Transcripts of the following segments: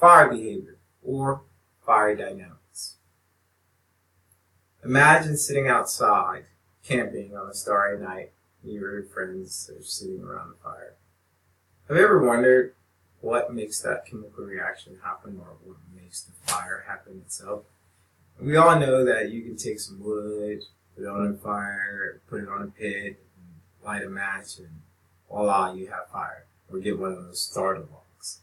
fire behavior, or fire dynamics. Imagine sitting outside, camping on a starry night, and your friends are sitting around the fire. Have you ever wondered what makes that chemical reaction happen, or what makes the fire happen itself? We all know that you can take some wood, put it on a fire, put it on a pit, and light a match, and voila, you have fire. Or get one of those starter logs.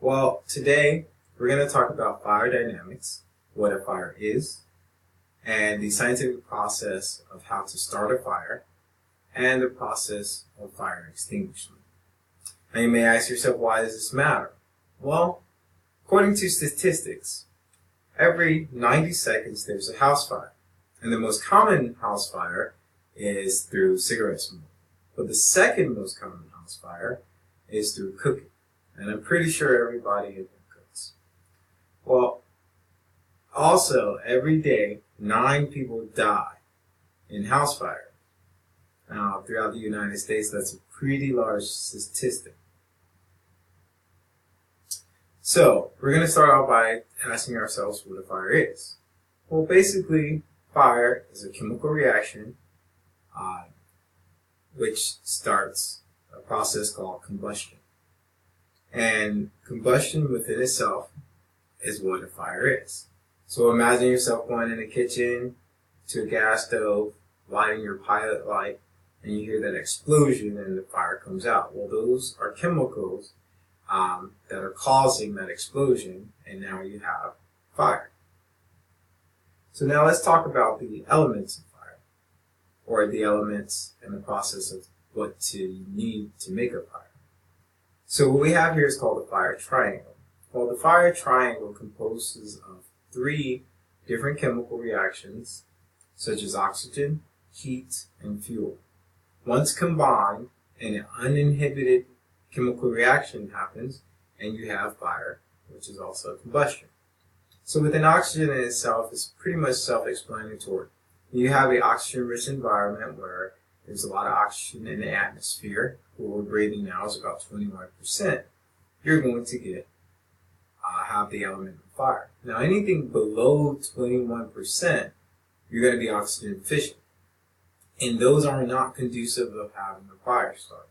Well, today we're going to talk about fire dynamics, what a fire is, and the scientific process of how to start a fire, and the process of fire extinguishment. Now you may ask yourself, why does this matter? Well, according to statistics, every 90 seconds there's a house fire. And the most common house fire is through cigarette smoke. But the second most common house fire is through cooking. And I'm pretty sure everybody in here cooks. Well, also, every day, 9 people die in house fire. Now, throughout the United States, that's a pretty large statistic. So, we're going to start out by asking ourselves what a fire is. Well, basically, fire is a chemical reaction which starts a process called combustion. And combustion within itself is what a fire is. So imagine yourself going in the kitchen to a gas stove, lighting your pilot light, and you hear that explosion and the fire comes out. Well, those are chemicals that are causing that explosion, and now you have fire. So now let's talk about the elements of fire, or the elements and the process of what you need to make a fire. So what we have here is called the fire triangle. Well, the fire triangle composes of 3 different chemical reactions, such as oxygen, heat, and fuel. Once combined, an uninhibited chemical reaction happens, and you have fire, which is also combustion. So within oxygen in itself, it's pretty much self-explanatory. You have an oxygen-rich environment where there's a lot of oxygen in the atmosphere. What we're breathing now is about 21%. You're going to have the element of fire. Now, anything below 21%, you're going to be oxygen deficient. And those are not conducive of having a fire start.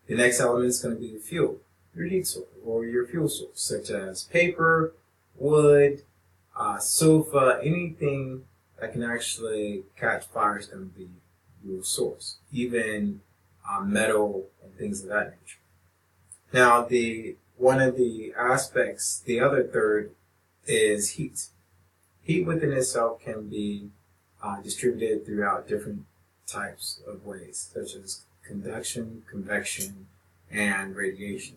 The next element is going to be the fuel, your heat source, or your fuel source, such as paper, wood, sofa, anything that can actually catch fire is going to be your source, even metal and things of that nature. Now, one of the aspects, the other third, is heat. Heat within itself can be distributed throughout different types of ways, such as conduction, convection, and radiation.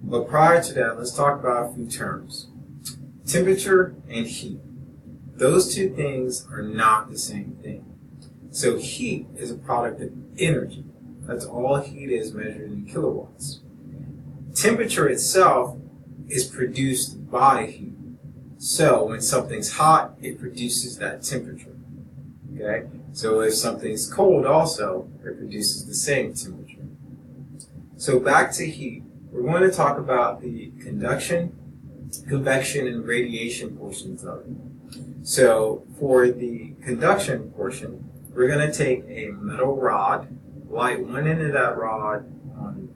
But prior to that, let's talk about a few terms. Temperature and heat. Those 2 things are not the same thing. So heat is a product of energy. That's all heat is, measured in kilowatts. Temperature itself is produced by heat. So when something's hot, it produces that temperature. Okay? So if something's cold also, it produces the same temperature. So back to heat, we're going to talk about the conduction, convection, and radiation portions of it. So for the conduction portion, we're going to take a metal rod, light one end of that rod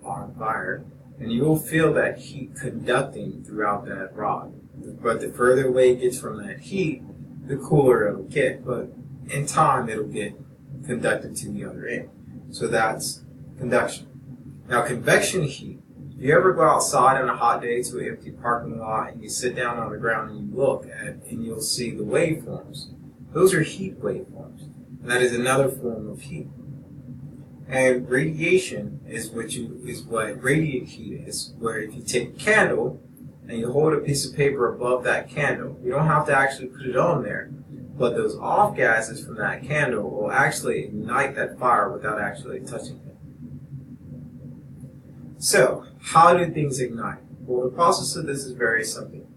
on fire, and you will feel that heat conducting throughout that rod. But the further away it gets from that heat, the cooler it'll get. But in time, it'll get conducted to the other end. So that's conduction. Now, convection heat. If you ever go outside on a hot day to an empty parking lot and you sit down on the ground and you look and you'll see the waveforms. Those are heat waveforms. And that is another form of heat. And radiation is what radiant heat is, where if you take a candle and you hold a piece of paper above that candle, you don't have to actually put it on there, but those off gases from that candle will actually ignite that fire without actually touching it. So, how do things ignite? Well, the process of this is very simple.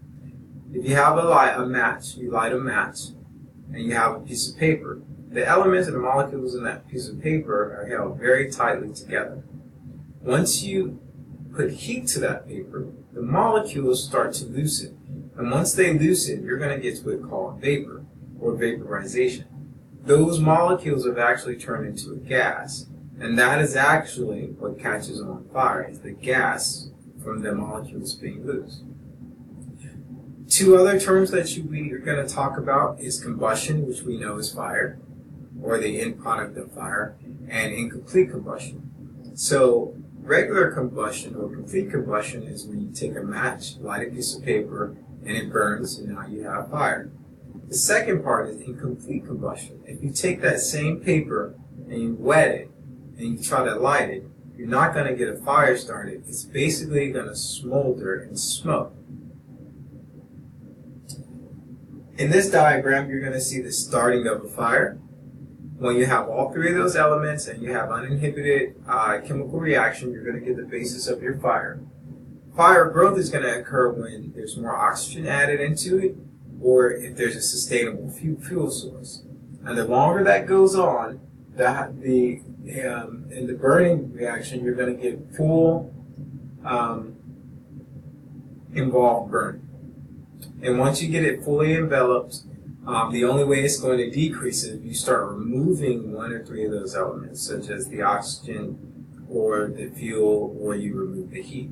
If you have a match, you light a match, and you have a piece of paper. The elements and the molecules in that piece of paper are held very tightly together. Once you put heat to that paper, the molecules start to loosen. And once they loosen, you're going to get to what's called vapor or vaporization. Those molecules have actually turned into a gas. And that is actually what catches on fire, is the gas from the molecules being loose. Two other terms that we are going to talk about is combustion, which we know is fire, or the end product of fire, and incomplete combustion. So regular combustion or complete combustion is when you take a match, light a piece of paper, and it burns, and now you have fire. The second part is incomplete combustion. If you take that same paper and you wet it, and you try to light it, you're not going to get a fire started. It's basically going to smolder and smoke. In this diagram, you're going to see the starting of a fire. When you have all three of those elements and you have uninhibited chemical reaction, you're going to get the basis of your fire. Fire growth is going to occur when there's more oxygen added into it, or if there's a sustainable fuel source. And the longer that goes on, in the burning reaction, you're going to get full involved burning. And once you get it fully enveloped, the only way it's going to decrease is if you start removing one or three of those elements, such as the oxygen or the fuel, or you remove the heat.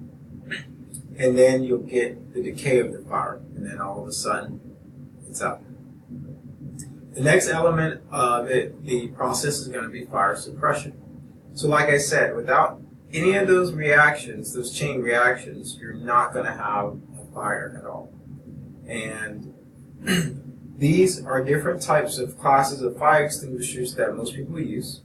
And then you'll get the decay of the fire, and then all of a sudden, it's out. The next element of the process is going to be fire suppression. So like I said, without any of those reactions, those chain reactions, you're not going to have a fire at all. And these are different types of classes of fire extinguishers that most people use.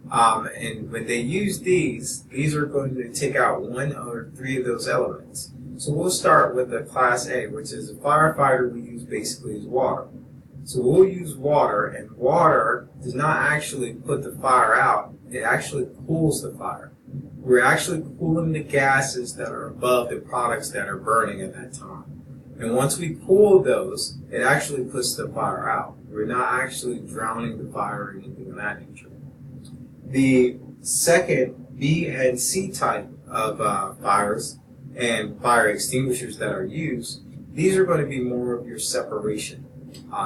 And when they use these are going to take out one or three of those elements. So we'll start with the class A, which is a firefighter we use basically as water. So we'll use water, and water does not actually put the fire out. It actually cools the fire. We're actually cooling the gases that are above the products that are burning at that time. And once we cool those, it actually puts the fire out. We're not actually drowning the fire or anything of that nature. The second B and C type of fires and fire extinguishers that are used, these are going to be more of your separation.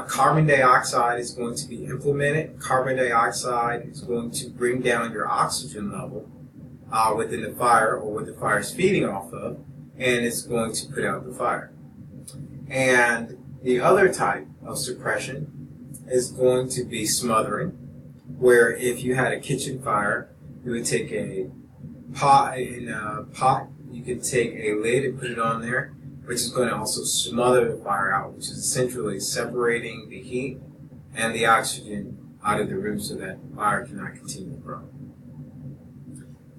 Carbon dioxide is going to be implemented. Carbon dioxide is going to bring down your oxygen level within the fire, or what the fire is feeding off of, and it's going to put out the fire. And the other type of suppression is going to be smothering, where if you had a kitchen fire, you would take a pot, you could take a lid and put it on there, which is going to also smother the fire out, which is essentially separating the heat and the oxygen out of the room so that fire cannot continue to grow.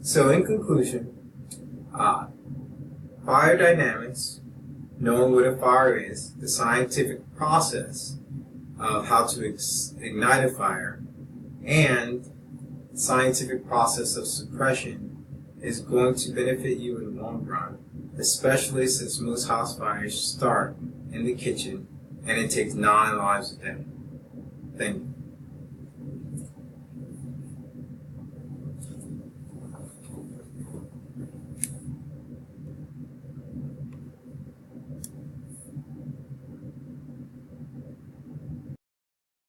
So in conclusion, fire dynamics, knowing what a fire is, the scientific process of how to ignite a fire, and scientific process of suppression is going to benefit you in the long run, especially since most house fires start in the kitchen and it takes 9 lives a day. Thank you.